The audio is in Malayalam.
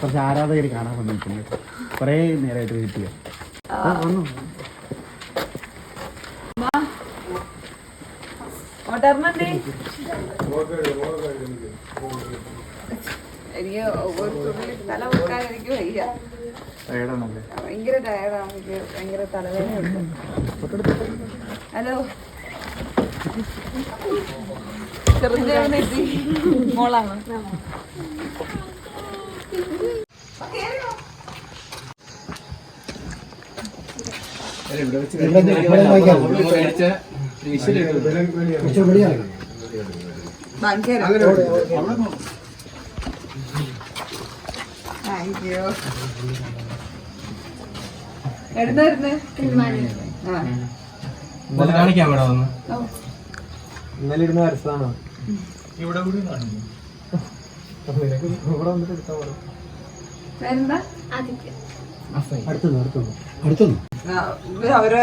കുറച്ച് ആരാധകർ കാണാൻ വന്നിട്ടുണ്ട്. കൊറേ നേരമായിട്ട് വെയിറ്റ് ചെയ്യാം. എനിക്ക് തല വെക്കാൻ എനിക്ക് വയ്യ, ഭയങ്കര ടയർഡാണ്, എനിക്ക് ഭയങ്കര തലവേദനയുണ്ട്. ഹലോ ചെറുതെത്തി മോളാണ്. ഇന്നലെ ഇരുന്ന് വരച്ചതാണോ? ഇവിടെ അടുത്തുനിന്ന് അവരെ